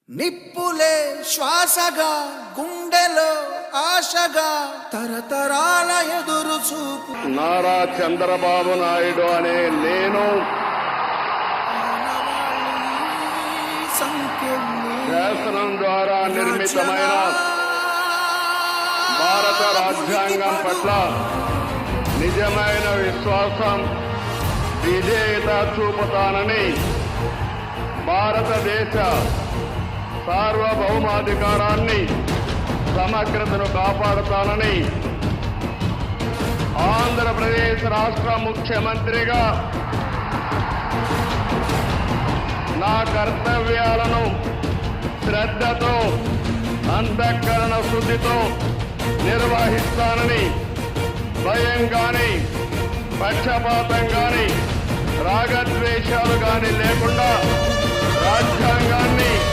నిప్పులే శ్వాసగా గుండెలో ఆశగా తరతరాల ఎదురు చూపు నారా చంద్రబాబు నాయుడు అనే నేను శాసనం ద్వారా నిర్మితమైన భారత రాజ్యాంగం పట్ల నిజమైన విశ్వాసం విధేయత చూపుతానని భారతదేశ సార్వభౌమాధికారాన్ని సమగ్రతను కాపాడుతానని ఆంధ్రప్రదేశ్ రాష్ట్ర ముఖ్యమంత్రిగా నా కర్తవ్యాలను శ్రద్ధతో అంతఃకరణ శుద్ధితో నిర్వహిస్తానని భయం కానీ పక్షపాతం కానీ రాగద్వేషాలు కానీ లేకుండా రాజ్యాంగాన్ని